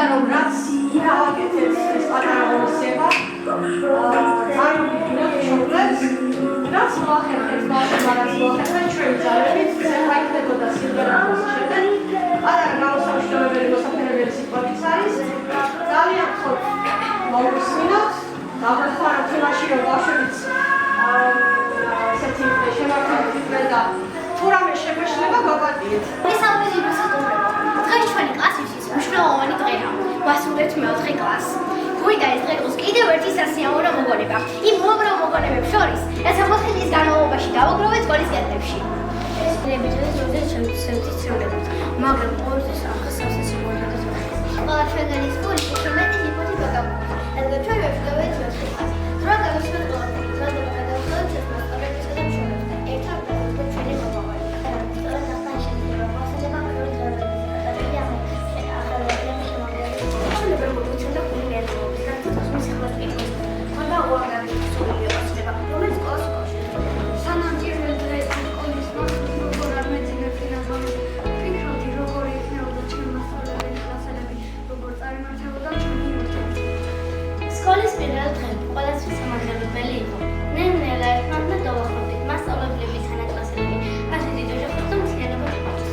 რომ რაც გავაკეთეთ ეს პატარა ღონისძიება, რაც მოახერხეთ ბავშვებმა, რაც მოახერხეთ ჩვენი ძალებით, ცეცხლა იქნებოდა სიმღერას შემდეგ. პატარა გამოსამშრომებელი მოსაფერებელი სიტყვებიც არის. ძალიან ხოთ მოვუსმინოთ, დაგვეხმაროთ იმაში, რომ ბავშვებიც ესეთი შემართებით იყვნენ და თუ რამე შეგვეშლება გავაკეთეთ. მესამედი მოსაუბრება. დღეს ჩვენი კლასისთვის მნიშვნელოვანი დღეა. ვასრულებთ მე-4 კლასს. გვინდა ეს დღე იყოს კიდევ ერთი სასიამოვნო მოგონება. იმ უამრავ მოგონებებს შორის, რასაც 4 წლის განმავლობაში დავაგროვეთ სკოლის კედლებში. ეს დღეებითაც შევცვლებით, მაგრამ ყოველთვის ახალ სასიამოვნოებს ვახდით. ყველა ჩვენი სკოლის შემეტი ჰიპოთეზა გავაკეთეთ. რადგან ჩვენ ვეშლავეთ 4 კლასს. რა გავისმენთ ყველაფერი, რადგან გადავხდით ეს მასწავლებელსა და მშობლებს და ერთად დავუდგეთ ჩვენი მომავალი. სწორედ ახლა შეიძლება მოსადება პირველ დღეებში. სკოლის პირველ დღეები ყველასთვის სამაგნებელი იყო. ნელ-ნელა ერთმანეთმა დავახლოვდით მასწავლებლები, თანაკლასელები, ასეთი ოჯახები და მთლიანობა გყავთ.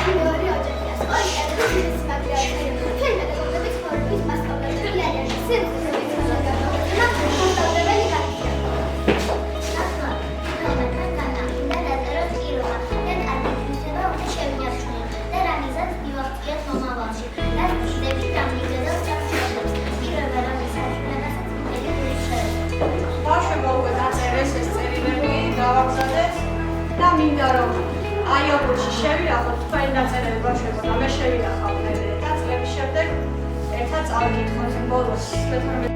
მეორე ოჯახია. ორი კადრი ის მაგალითად. ჩვენ პედაგოგების ფორუმის მასწავლებელი ლადია სერვისების მასწავლებელი გახდა. და მინდა რომ აი აუგუსტში შევიახოთ თქვენი დაწერილი ბავშვებო და მე შევიახავ და წლების შემდეგ ერთად წავიკითხოთ ბოლოს 12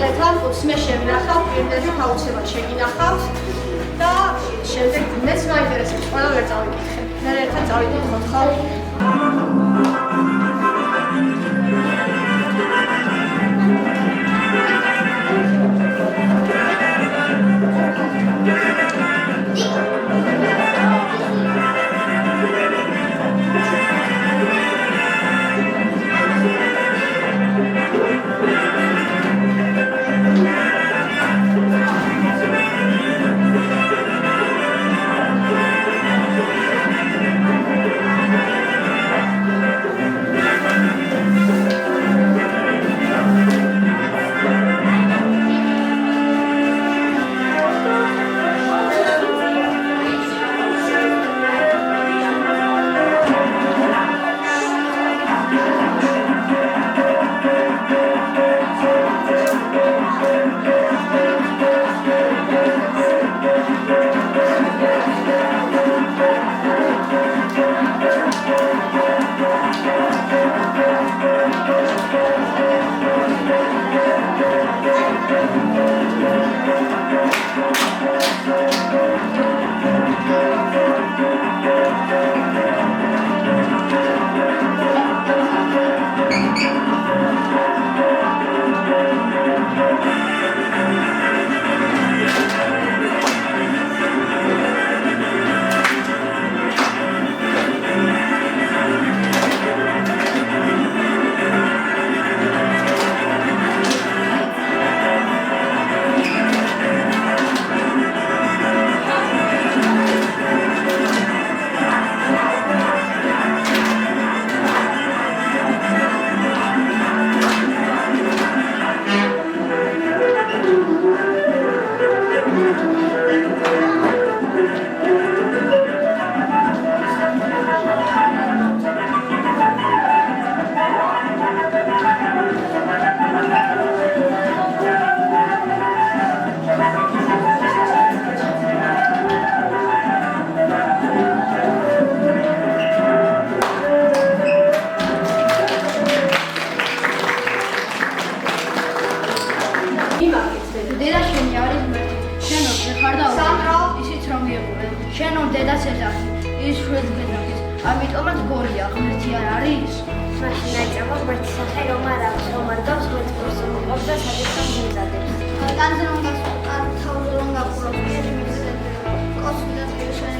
ლეთანს მე შევინახავ პირდაპირ აუცილებლად შეგინახავთ და შემდეგ მეც მაინტერესებს ყველა ვერ წავიკითხე მე ერთად წავიკითხოთ ხო შენო დედას ეძახი, ის შვედს გეძახის, ამიტომაც გორია, ღმერთი არ არის? მაშინ აიჭამა ღმერთის სახე რომ არ აქვს, რომ არ გავს ღმერთს პროსომოყობს და სადეცამ გიმზადებს. განზე რომ თავზე რომ გახურავს, ერთი მისდები, კოსმი და შენი.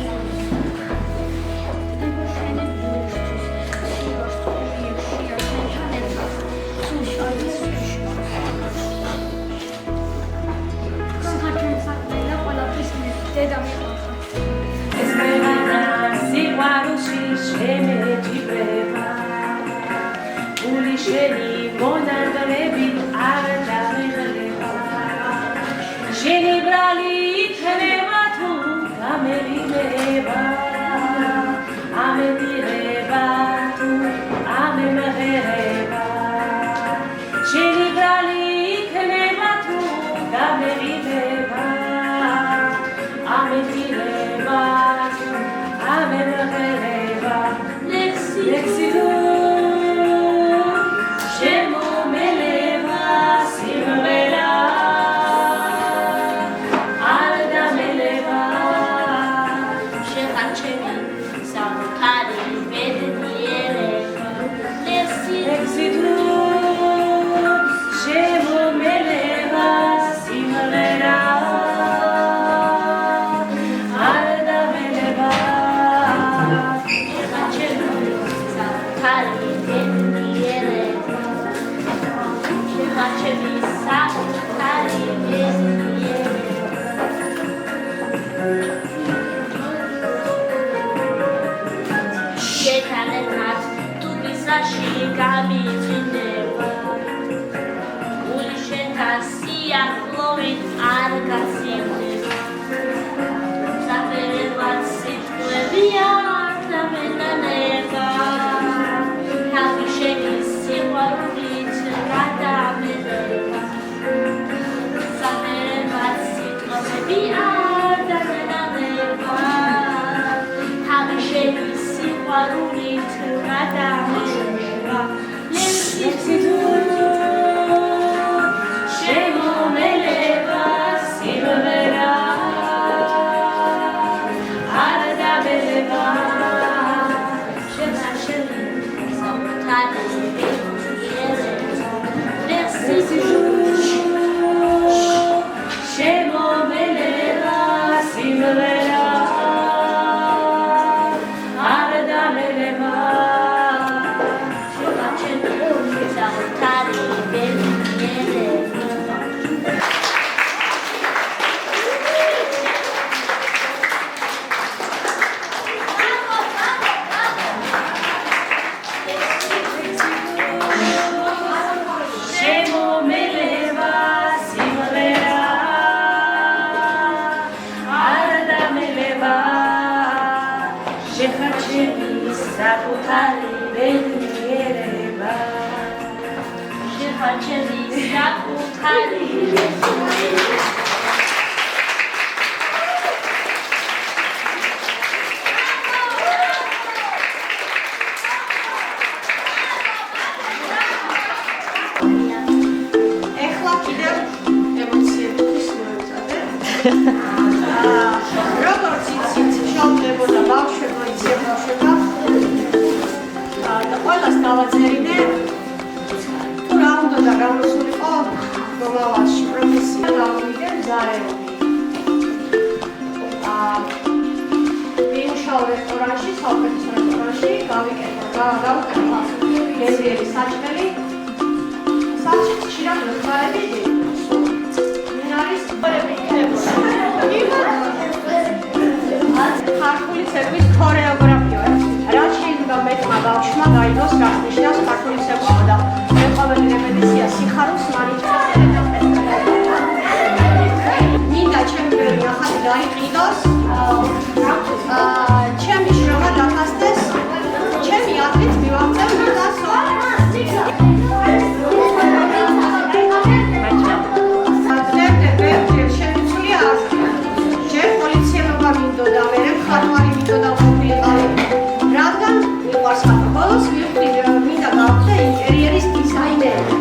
შენი მონარგლები არ დაიღლება შენი ბრალი იქნება თუ გამერიმება ამერიმება თუ ამერიმება შენი ბრალი იქნება თუ გამერიმება ამერიმება თუ ამერიმება ლექსი Sashi gami cineva Ulishen kasia chlorit argasine Zafere vatsit kuevia Tamenaneva Havisheni siwarurit Radameneva Zafere vatsit kuevia Tamenaneva Havisheni siwarurit Radameneva Lexitu Shemo meleva simavera Arada beleva Shema shemi samtane Lexitu Shemo meleva simavera Arada beleva ეხლა კიდევ ემოციების მოეწადე. როგორც იცით, შევდებოდა ბავშვებმა ისე ბავშვებმა. და ყველას გავაწერინე თუ რა უნდა და გამოსულიყო მომავალში პროფესია გავიგე ზარეული. ვიმუშაო რესტორანში, საუკეთესო რესტორანში, გავუკეთე გეზიერი საჭმელი. საჭმელს ხშირად ვეღარები მინარის პორები იქნებოდა. ქართული ცეკვის ქორეოგრაფია. რაც შეიძლება მეტმა ბავშვმა გაიგოს, რაც ნიშნავს ქართული ცეკვა და მე ყოველი რეპეტიცია სიხარულს მარიჭავს. მინდა ჩემი ბევრი ახალი დაიყიდოს. ჩემი შრომა დაფასდეს. ჩემი ათლით მივაღწევ მიტასო. ჯერ პოლიციელობა მინდოდა, მერე მხატვარი მინდოდა ყოფილიყავი. რადგან მიყვარს ხატვა. ბოლოს მივხვდი მინდა გავხდე ინტერიერის დიზაინერი.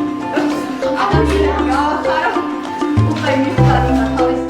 ადამიანები გავახარო. უკვე მივხვდი მათავის.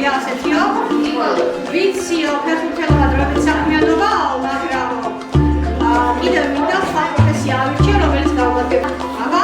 გონია ასეთიო? ვიციო, ფეხბურთელობა დროებით საქმიანობაა, მაგრამ კიდევ მინდა სხვა პროფესია ავირჩიო, რომელიც გავმარგება. აბა?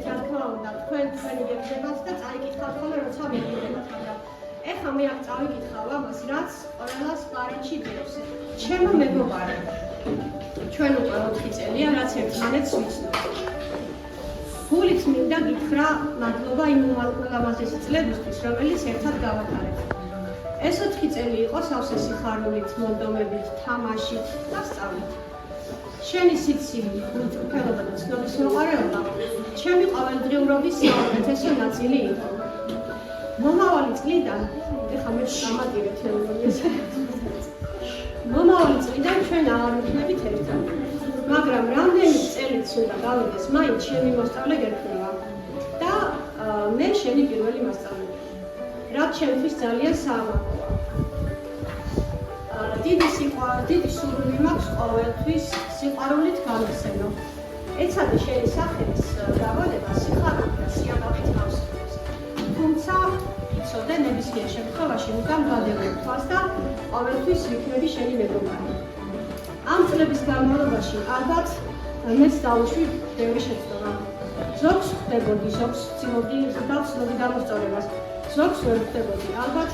რა თქმა უნდა, თქვენი გეკითხებათ და წაიკითხავთ ხოლმე, როცა მიგდებათ, მაგრამ ეხლა მე აქ წავიკითხავ ამას, რაც ყველას პარიზში დევს. ჩემო მეგობარი, ჩვენ უკვე 4 წელია, რაც ერთმანეთს ვიცნობთ. გულით მინდა გითხრა მადლობა იმ ულამაზესი წლებისთვის, რომელიც ერთად გავატარეთ. ეს 4 წელი იყო სავსე სიხარულით, მონდომებით, თამაშით და სწავლით. შენი სიცივი, გულწრფელობა და ცნობის მოყარეობა ჩემი ყოველდღიურობის საუკეთესო ნაწილი იყო. მომავალი წლიდან, ეხლა მე დამატირეთ მომავალი წლიდან ჩვენ აღარ ვიქნებით ერთად. მაგრამ რამდენი წელიც უნდა გავიდეს, მაინც შენი მოსწავლე გერქმევა და მე შენი პირველი მასწავლებელი. რაც ჩემთვის ძალიან საამაყოა. დიდი სურვილი მაქვს ყოველთვის სიყვარულით გამიხსენო. ეცადე შენი სახელის დავალება სიხარული და სიამაყით გავსწრებს. თუმცა იცოდე ნებისმიერ შემთხვევაში უკან გადავერთვას და ყოველთვის ვიქნები შენი მეგობარი. ამ წლების განმავლობაში ალბათ მეც დავუშვი ბევრი შეცდომა. ზოგს ხვდებოდი, ზოგს ვცდილობდი გამოსწორებას, ზოგს ვერ ხვდებოდი. ალბათ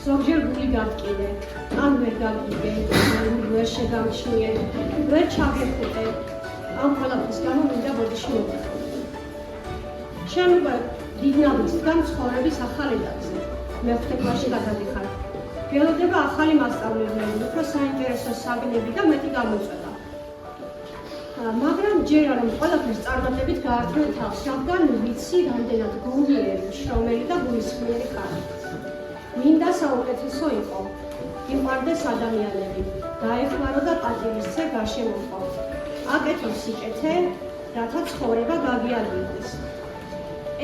ზოგჯერ გული გამტკინე, ან ვერ გამიგე, ვერ შეგამჩნიე, ვერ ჩაგეხუტე. ამ ყველაფრის გამო მინდა ბოდიში მოვიხო. შემდგომ დიდ ნაბიჯთან ცხოვრების ახალ ეტაპზე. მეხუთე კლასში გადავიხარ. გველოდება ახალი მასწავლებლები, უფრო საინტერესო საგნები და მეტი გამოწვევა. მაგრამ ჯერ არ ყველაფერს წარმატებით გაართმევ თავს, რადგან ვიცი რამდენად გონიერი, შრომელი და გულისხმიერი ხარ. მინდა საუკეთესო იყო, გიყვარდეს ადამიანები, დაეხმარო და პატივისცე გარშემოყო. აკეთო სიკეთე, რათა ცხოვრება გაგიაზრდეს.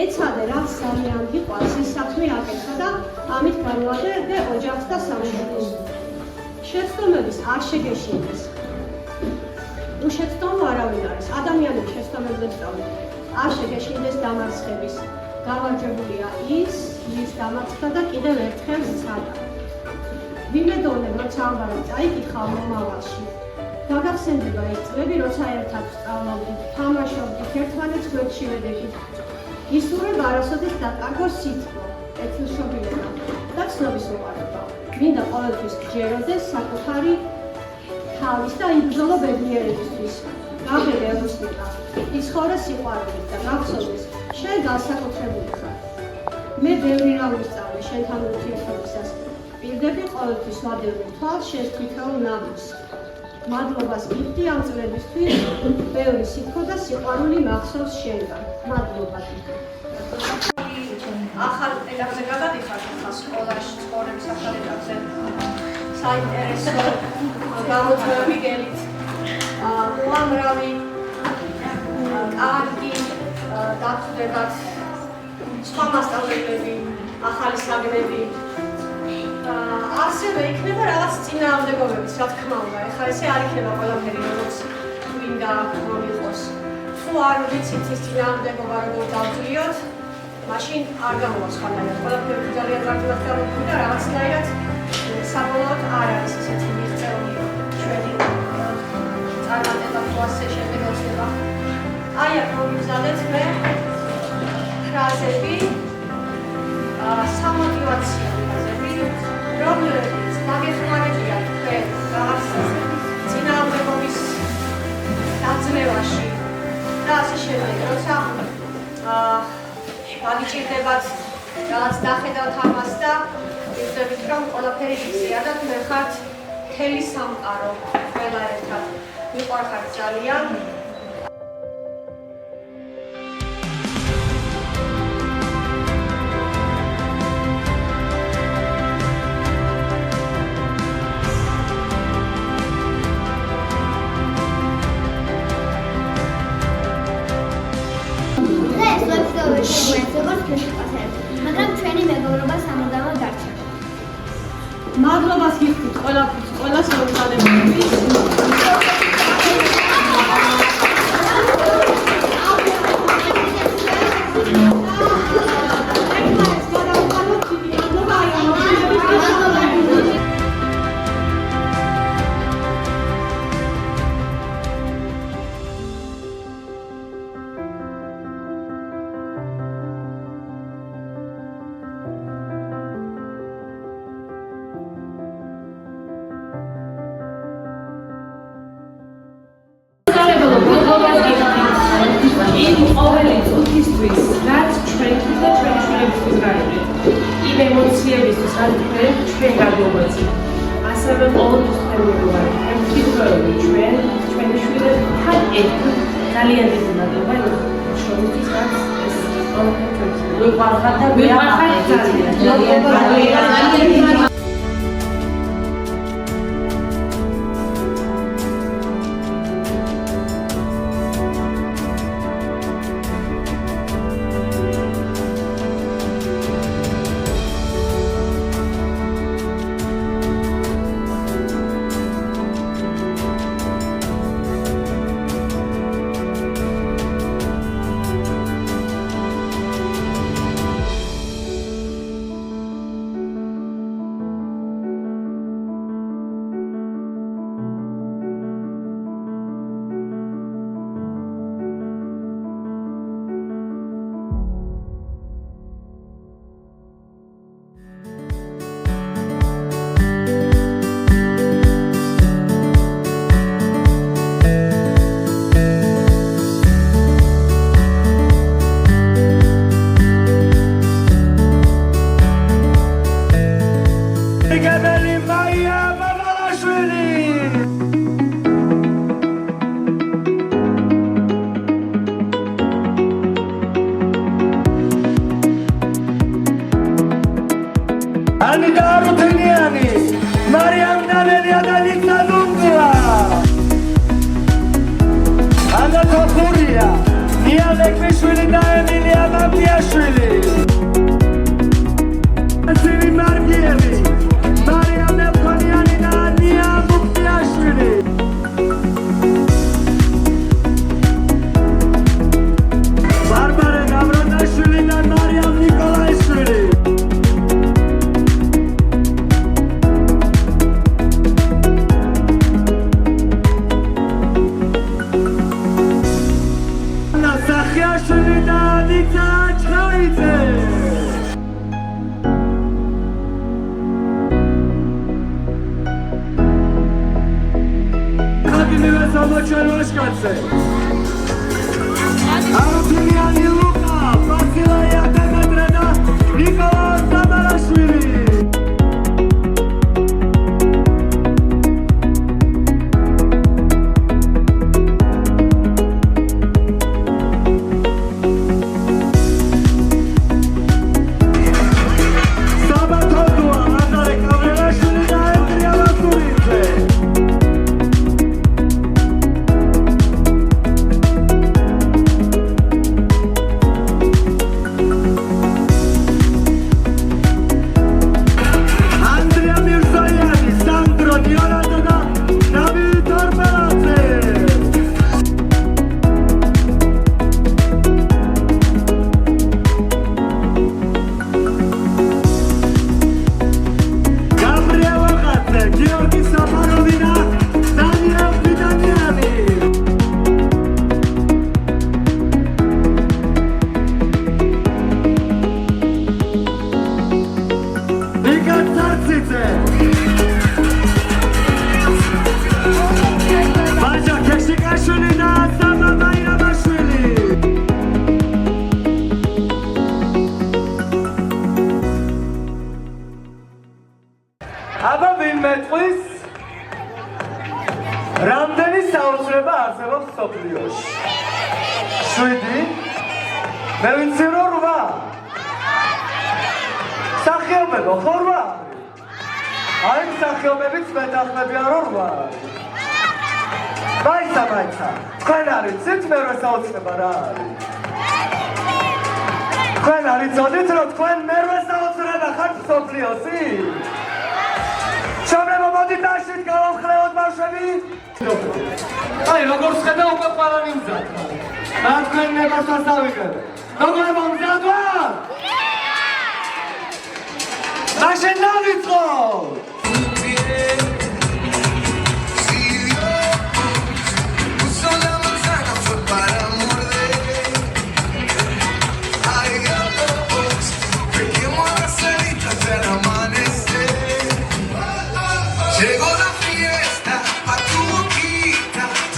ეცადე რაც ძალიან გიყვარს, ის საქმე აკეთო და ამით განვადე ოჯახს და სამშობლოს. შეცდომების არ შეგეშინდეს. უშეცდომო არავინ არის, ადამიანებს შეცდომებზე სწავლობ. არ შეგეშინდეს დამარცხების. გამარჯვებულია ის, ვის დამარცხდა და კიდევ ერთხელ სცადა. ვიმედოვნებ, როცა ამბავი წაიკითხავ მომავალში. გაგახსენდება ის წლები, როცა ერთად სწავლობდით, თამაშობდით, ერთმანეთს გვერდში ვედექით. ისურვებ არასოდეს დაკარგოს სითბო, ეთილშობილება და ცნობის უყვარება. მინდა ყოველთვის გჯეროდეს საკუთარი თავის და იბრძოლო ბედნიერებისთვის. გაღებე ელუსტიკა, იცხოვრე სიყვარულით და გახსოვდეს, შენ განსაკუთრებული ხარ. მე ბევრი რამ ვისწავლე შენთან ურთიერთობისას. პირდები ყოველთვის ვადევნებ თვალს შენს თითოეულ ნაბიჯს. მადლობას გიხდი ამ წლებისთვის, ბევრი სითბო და სიყვარული მახსოვს შენგან. მადლობა. ახალ ეტაპზე გადადიხართ ახლა სკოლაში, ცხოვრების ახალ ეტაპზე. საინტერესო გამოწვევები გელით. უამრავი კარგი დაწვდებათ სხვა მასწავლებლები, ახალი საგნები. ასევე იქნება რაღაც წინააღმდეგობებიც, რა თქმა უნდა. ეხლა ესე არ იქნება ყველაფერი როგორც გვინდა რომ იყოს. თუ არ ვიცით ის წინააღმდეგობა როგორ დავძლიოთ, მაშინ არ გამოვა სხვანაირად. ყველაფერი ძალიან კარგად გამოგვიდა, რაღაცნაირად საბოლოოდ არ არის ისეთი მიღწეული ჩვენი წარმატება თუ ასე შემდეგ ოცნება. აი აქ მომიგზავნეთ მე ფრაზები, სამოტივაციო ფრაზები, რომლებიც გაგეხმარებია თქვენ რაღაც წინააღმდეგობის დაძლევაში და ასე შემდეგ. როცა მაგიჭირდებათ რაღაც დახედავთ ამას და ვიძებით რომ ყველაფერი იხსია და თქვენ ხართ მთელი სამყარო ყველა ერთად. მიყვარხართ ძალიან. მაგრამ ჩვენი მეგობრობა სამუდამოდ დარჩა. მადლობას გიხდით ყველას მომზადებისთვის. იმ ყოველი წუთისთვის, რაც ჩვენთვის და ჩვენი შვილებისთვის გაიგეთ. იმ ემოციებისთვის, რაც ჩვენ გადმოვეცით. ასევე ყოველთვის თქვენ მეგობარი, ჩვენი შვილებთან ერთად ძალიან დიდი მადლობა შრომისთვის, რაც ეს ყველაფერი ვიყვარხარ და ვიყვარხარ ძალიან.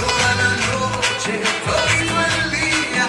Toda la noche, todo el día,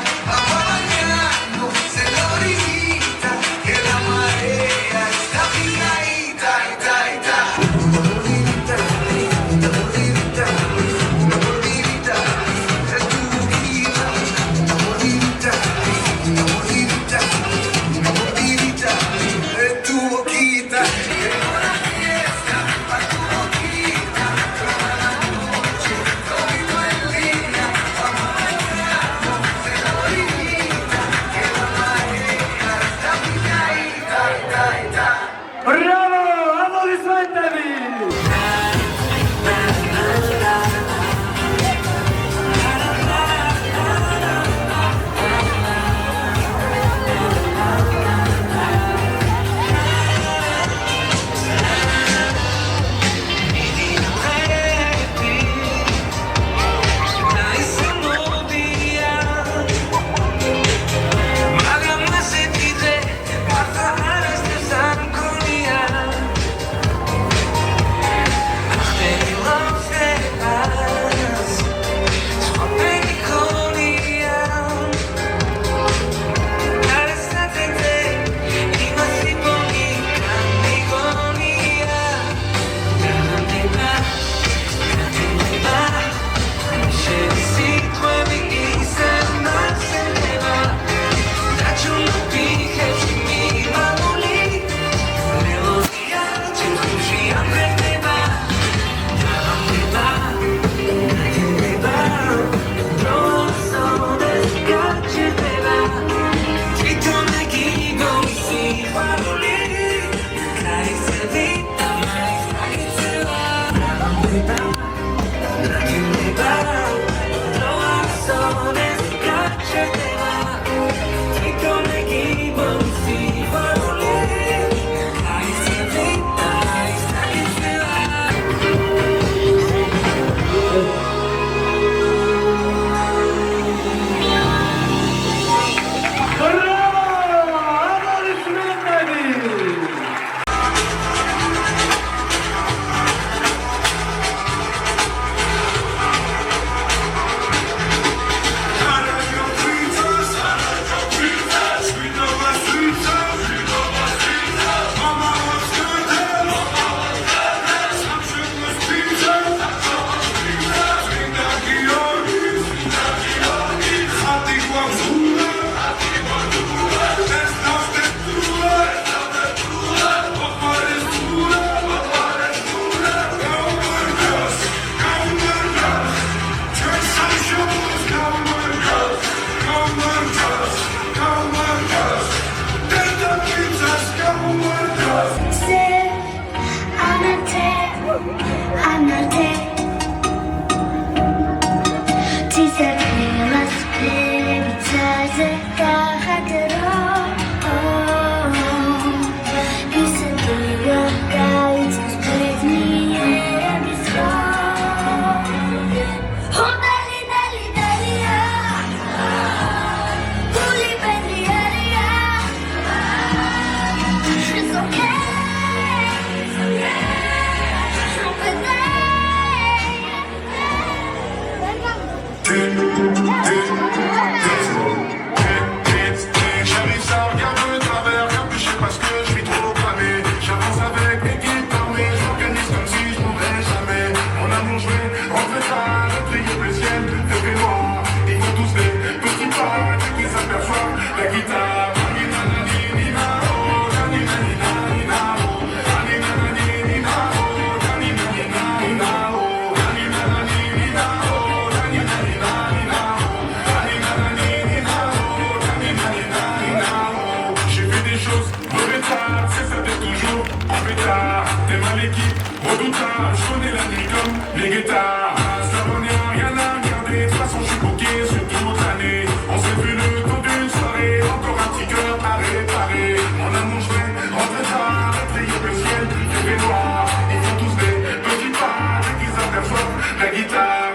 t'aimes à l'équipe, redoutable, je connais la nuit comme les guetards. Ça m'en est rien à regarder, de toute façon je suis bloqué sur toute l'autre année. On s'est vu le temps d'une soirée, encore un petit cœur à réparer. Mon amour, je vais rentrer tard, prier que le ciel fait noir. Ils font tous des petits pas, dès qu'ils aperçoivent la guitare.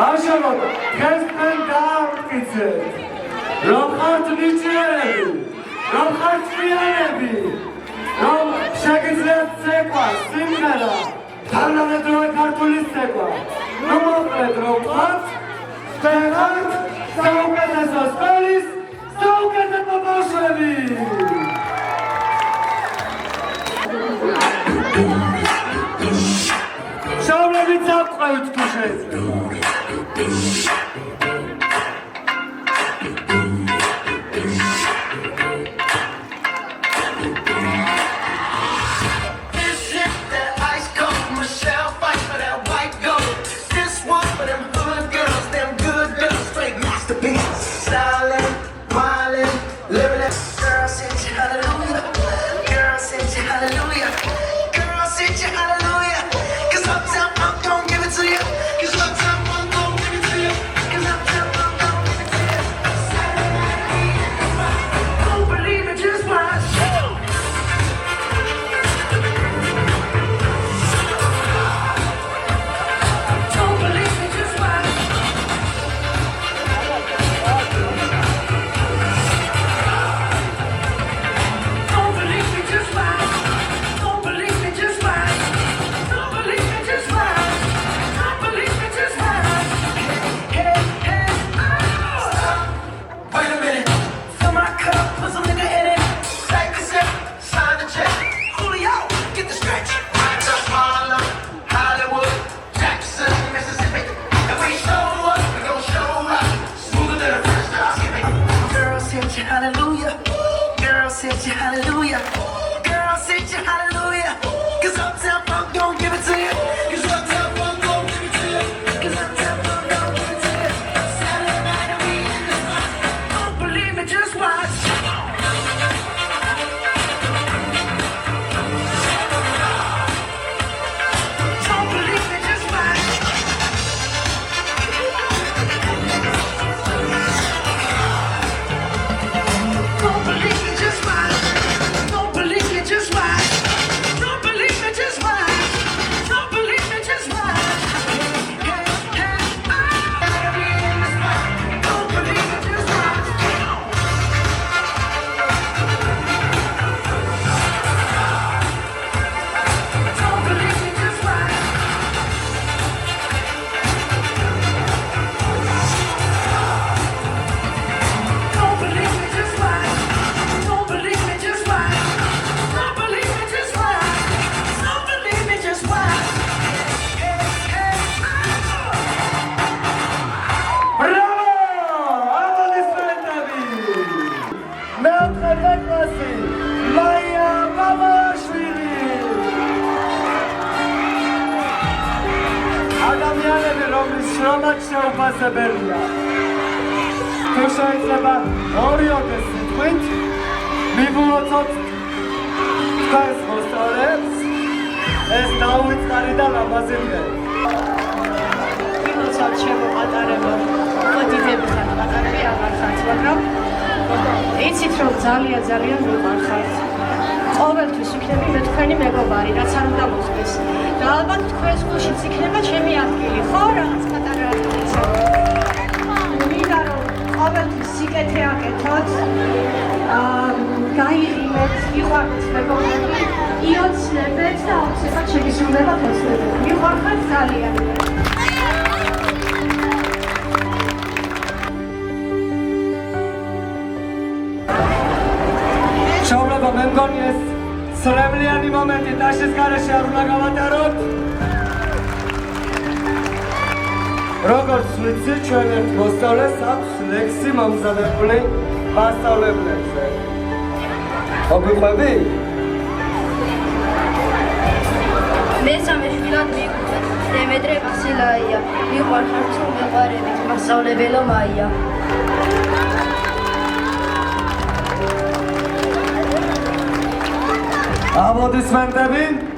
Așadar, Hespendarkice, Romhat Vicerebi, Romhat Vianebi, Rom Shagizlet Sekwa, Simkara, Tarnadro Kartulis Sekwa, Romapred Romhat, Spenhat, Saukates Ospelis, Saukates Babashevi. Şavlevit zapqavit kuşez. ადამიანები, რომლის შრომაც შეუფასებელია. თუ შეიძლება ორიოდეს სიტყვით, მივულოცოთ თქვენს მოსწავლეებს, ეს დაუვიწყარი და ლამაზი დღე. ვიმოცავთ შემოყატარება, დიდები ხართ, პატარები აღარ ხართ, მაგრამ იცით რომ ძალიან მიყვარხართ. ყოველთვის ვიქნები მე თქვენი მეგობარი, რაც არ უნდა მოხდეს. და ალბათ თქვენს გულშიც იქნება ჩემი ადგილი, ხო, რაღაც პატარა ადგილისა. მინდა რომ ყოველთვის სიკეთე აკეთოთ, გაიღიმეთ, იყვარდეთ მეგობრები, იოცნებეთ და აუცილებლად შეგისრულებათ ოცნებები. მიყვარხართ ძალიან. მშობლებო, მე მგონი ეს სრემლიანი მომენტი ტაშის გარეშე არ უნდა გავატაროთ. როგორც ვიცი, ჩვენ ერთ მოსწავლეს აქვს ლექსი მომზადებული მასწავლებლებზე. მოგიყვები? მესამე შვილად მიგვიწევთ დემეტრე ვასილაია. მიყვარ ხარცულ მეყარებით მასწავლებელო მაია. აპლოდისმენტები.